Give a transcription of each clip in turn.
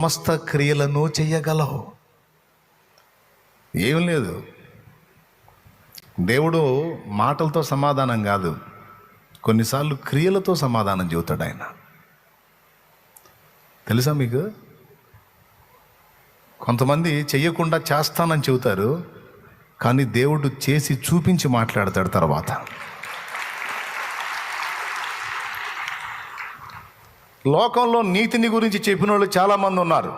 సమస్త క్రియలను చెయ్యగలవు. ఏం లేదు, దేవుడు మాటలతో సమాధానం కాదు, కొన్నిసార్లు క్రియలతో సమాధానం చెబుతాడు ఆయన. తెలుసా మీకు? కొంతమంది చెయ్యకుండా చేస్తానని చెబుతారు, కానీ దేవుడు చేసి చూపించి మాట్లాడతాడు తర్వాత. లోకంలో నీతిని గురించి చెప్పిన వాళ్ళు చాలామంది ఉన్నారు,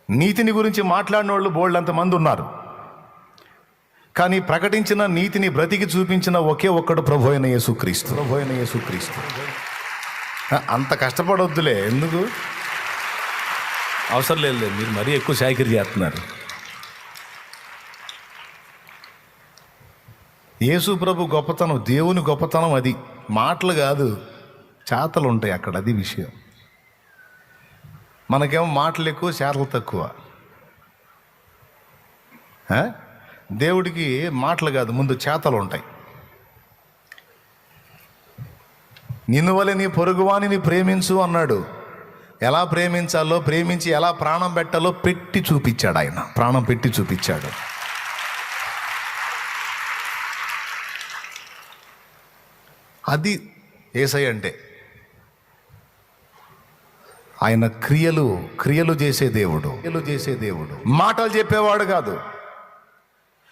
నీతిని గురించి మాట్లాడిన వాళ్ళు బోల్డంతమంది ఉన్నారు. కానీ ప్రకటించిన నీతిని బ్రతికి చూపించిన ఒకే ఒక్కడు ప్రభు అయిన యేసుక్రీస్తు. అంత కష్టపడొద్దులే, ఎందుకు అవసరం లేదు, మీరు మరీ ఎక్కువ చాకిరీ చేస్తున్నారు. యేసు ప్రభు గొప్పతనం, దేవుని గొప్పతనం అది. మాటలు కాదు, చేతలు ఉంటాయి అక్కడ, అది విషయం. మనకేమో మాటలు ఎక్కువ, చేతలు తక్కువ. దేవుడికి మాటలు కాదు, ముందు చేతలు ఉంటాయి. నిన్ను వలె నీ పొరుగువానిని ప్రేమించు అన్నాడు. ఎలా ప్రేమించాలో, ప్రేమించి ఎలా ప్రాణం పెట్టాలో పెట్టి చూపించాడు ఆయన. ప్రాణం పెట్టి చూపించాడు. అది యేసయ్య అంటే. ఆయన క్రియలు చేసే దేవుడు. మాటలు చెప్పేవాడు కాదు.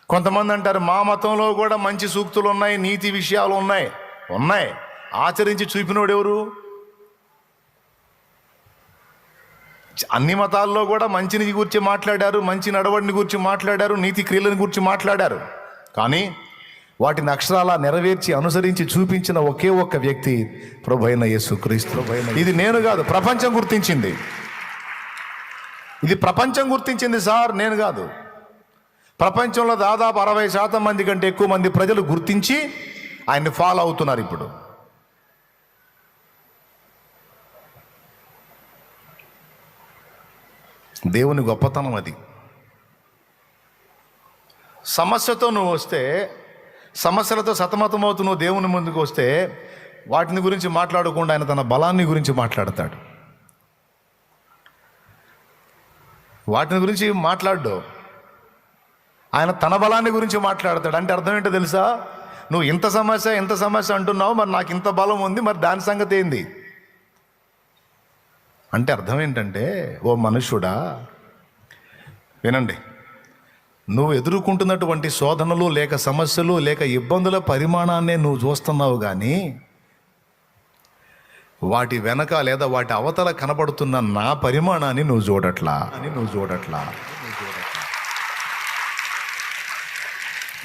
కొంతమంది అంటారు మా మతంలో కూడా మంచి సూక్తులు ఉన్నాయి, నీతి విషయాలు ఉన్నాయి. ఆచరించి చూపినోడు ఎవరు? అన్ని మతాల్లో కూడా మంచిని గురించి మాట్లాడారు, మంచి నడవడిని గురించి మాట్లాడారు, నీతి క్రియలను గురించి మాట్లాడారు. కానీ వాటిని అక్షరాలా నెరవేర్చి అనుసరించి చూపించిన ఒకే ఒక్క వ్యక్తి ప్రభు అయిన యేసుక్రీస్తు. ఇది నేను కాదు, ప్రపంచం గుర్తించింది. ఇది ప్రపంచం గుర్తించింది సార్, నేను కాదు. ప్రపంచంలో దాదాపు 60% మంది కంటే ఎక్కువ మంది ప్రజలు గుర్తించి ఆయన్ని ఫాలో అవుతున్నారు ఇప్పుడు. దేవుని గొప్పతనం అది. సమస్యతో నువ్వు వస్తే, సమస్యలతో సతమతమవుతూ నువ్వు దేవుని ముందుకు వస్తే, వాటిని గురించి మాట్లాడకుండా ఆయన తన బలాన్ని గురించి మాట్లాడతాడు. వాటిని గురించి మాట్లాడు, ఆయన తన బలాన్ని గురించి మాట్లాడతాడు. అంటే అర్థం ఏంటో తెలుసా? నువ్వు ఇంత సమస్య అంటున్నావు, మరి నాకు ఇంత బలం ఉంది, మరి దాని సంగతి ఏంది అంటే అర్థం ఏంటంటే, ఓ మనుష్యుడా వినండి, నువ్వు ఎదుర్కొంటున్నటువంటి శోధనలు లేక సమస్యలు లేక ఇబ్బందుల పరిమాణాన్నే నువ్వు చూస్తున్నావు, కానీ వాటి వెనక లేదా వాటి అవతల కనబడుతున్న నా పరిమాణాన్ని నువ్వు చూడట్లా.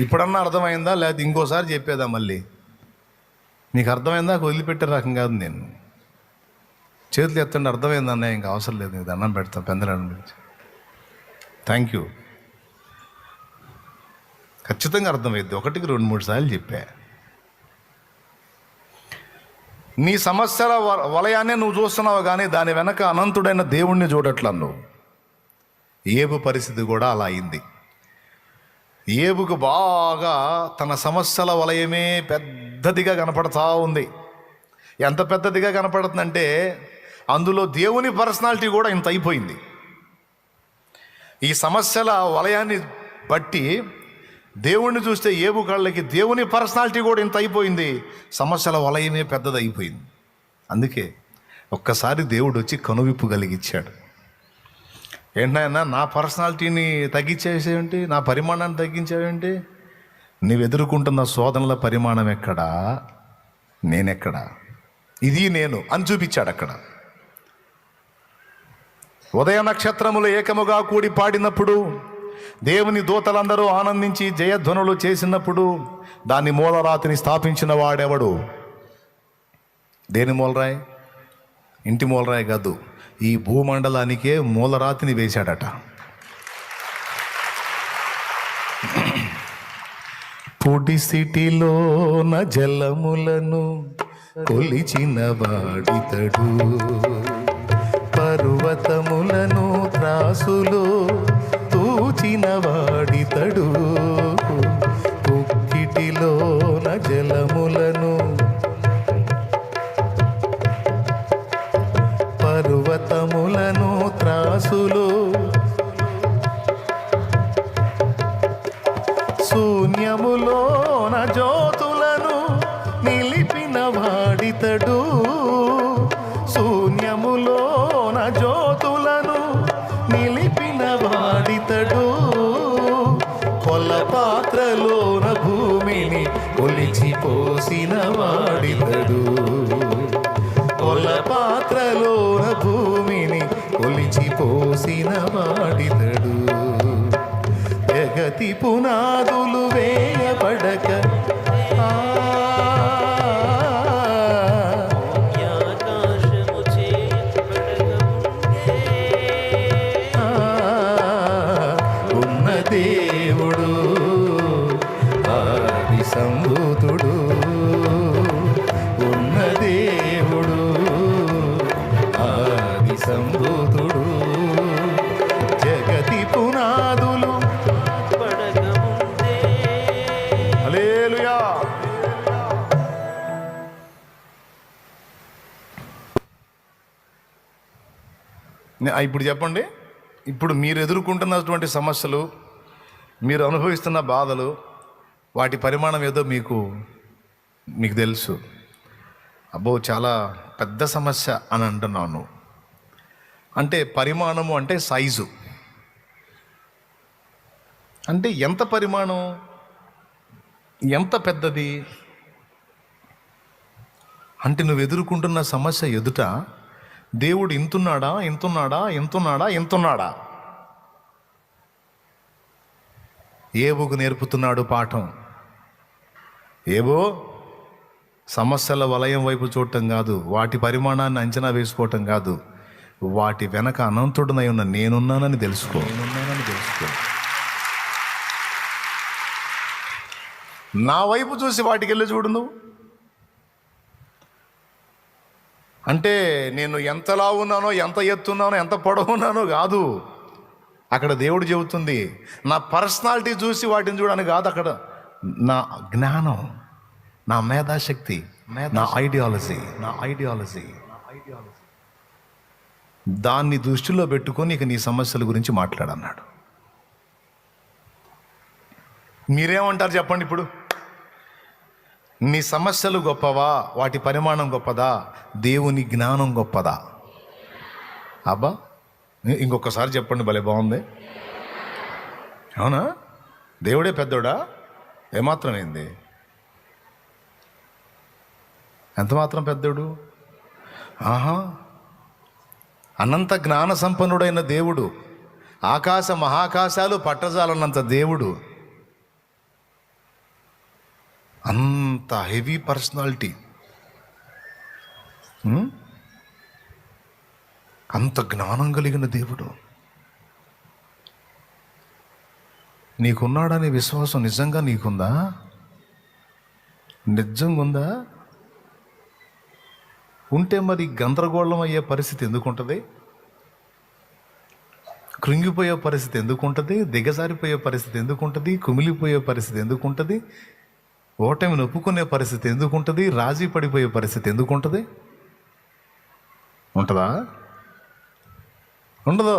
ఇప్పుడన్నా అర్థమైందా? లేదా ఇంకోసారి చెప్పేదా మళ్ళీ? నీకు అర్థమైందా? వదిలిపెట్టే రకం కాదు నేను. చేతులు ఎత్తండి, అర్థమైందన్నా, ఇంకా అవసరం లేదు, నీకు దండం పెడతాను పెందలను గురించి. Thank you. ఖచ్చితంగా అర్థమైంది. 1-2-3 సార్లు చెప్పా. నీ సమస్యల వలయాన్నే నువ్వు చూస్తున్నావు, కానీ దాని వెనక అనంతుడైన దేవుణ్ణి చూడట్లా నువ్వు. ఏబు పరిస్థితి కూడా అలా అయింది. ఏబుకు బాగా తన సమస్యల వలయమే పెద్దదిగా కనపడతా ఉంది. ఎంత పెద్దదిగా కనపడుతుందంటే అందులో దేవుని పర్సనాలిటీ కూడా ఇంత అయిపోయింది. ఈ సమస్యల వలయాన్ని బట్టి దేవుణ్ణి చూస్తే ఏబు కళ్ళకి దేవుని పర్సనాలిటీ కూడా ఇంత అయిపోయింది. సమస్యల వలయమే పెద్దది అయిపోయింది. అందుకే ఒక్కసారి దేవుడు వచ్చి కనువిప్పు కలిగించాడు. ఏంటైనా నా పర్సనాలిటీని తగ్గించేసేంటి, నా పరిమాణాన్ని తగ్గించేవేంటి? నువ్వు ఎదుర్కొంటున్న శోధనల పరిమాణం ఎక్కడా, నేనెక్కడా, ఇది నేను అని చూపించాడు అక్కడ. ఉదయ నక్షత్రములు ఏకముగా కూడి పాడినప్పుడు, దేవుని దూతలందరూ ఆనందించి జయధ్వనులు చేసినప్పుడు, దాన్ని మూలరాతిని స్థాపించిన వాడెవడు? దేని మూలరాయి? ఇంటి మూలరాయి కాదు, ఈ భూమండలానికే మూలరాతిని వేశాడట. పొడిసిటిలోన జలములను కొలిచిన వాడితడు, పర్వతములను త్రాసులో తూచిన వాడితడు, పుక్కిటిలోన జలములను పర్వతము కొలిచి పోసిన వాడితడు. కొల్ల పాత్రలోన భూమిని కొలిచి పోసిన వాడితడు. జగతి పునాదులు వేయబడక ఉన్న దేవుడు ఆది సంభూతుడు. ఉన్న దేవుడు ఆది సంభూతుడు. జగతి పునాదులు హల్లెలూయా. ఇప్పుడు చెప్పండి, ఇప్పుడు మీరు ఎదుర్కొంటున్నటువంటి సమస్యలు, మీరు అనుభవిస్తున్న బాధలు, వాటి పరిమాణం ఏదో మీకు తెలుసు. అబ్బో చాలా పెద్ద సమస్య అని అంటున్నాను. అంటే పరిమాణము అంటే సైజు, అంటే ఎంత పరిమాణం, ఎంత పెద్దది అంటే నువ్వు ఎదుర్కొంటున్న సమస్య ఎదుట దేవుడు ఇంతున్నాడా ఇంతున్నాడా ఇంతున్నాడా ఇంతున్నాడా? ఏబుకు నేర్పుతున్నాడు పాఠం. ఏబో సమస్యల వలయం వైపు చూడటం కాదు, వాటి పరిమాణాన్ని అంచనా వేసుకోవటం కాదు, వాటి వెనక అనంతుడనై ఉన్న నేనున్నానని తెలుసుకో. నా వైపు చూసి వాటికి వెళ్ళి చూడు నువ్వు. అంటే నేను ఎంతలా ఉన్నానో, ఎంత ఎత్తున్నానో, ఎంత పొడవున్నానో కాదు. అక్కడ దేవుడు చెబుతుంది నా పర్సనాలిటీ చూసి వాటిని చూడని కాదు. అక్కడ నా జ్ఞానం, నా మేధాశక్తి, నా ఐడియాలజీ దాన్ని దృష్టిలో పెట్టుకొని ఇక నీ సమస్యల గురించి మాట్లాడన్నాడు. మీరేమంటారు చెప్పండి? ఇప్పుడు నీ సమస్యలు గొప్పవా, వాటి పరిమాణం గొప్పదా, దేవుని జ్ఞానం గొప్పదా? అబ్బా ఇంకొకసారి చెప్పండి, భలే బాగుంది. అవునా? దేవుడే పెద్దోడా? ఏమాత్రం ఏంది? ఎంత మాత్రం పెద్దోడు? ఆహా, అనంత జ్ఞాన సంపన్నుడైన దేవుడు, ఆకాశ మహాకాశాలు పట్టజాలన్నంత దేవుడు, అంత హెవీ పర్సనాలిటీ, అంత జ్ఞానం కలిగిన దేవుడు నీకున్నాడనే విశ్వాసం నిజంగా నీకుందా? నిజంగా ఉందా? ఉంటే మరి గందరగోళం అయ్యే పరిస్థితి ఎందుకుంటుంది? కృంగిపోయే పరిస్థితి ఎందుకుంటుంది? దిగజారిపోయే పరిస్థితి ఎందుకుంటుంది? కుమిలిపోయే పరిస్థితి ఎందుకుంటుంది? ఓటమిని ఒప్పుకునే పరిస్థితి ఎందుకుంటుంది? రాజీ పడిపోయే పరిస్థితి ఎందుకుంటుంది? ఉంటుందా? ఉండదు.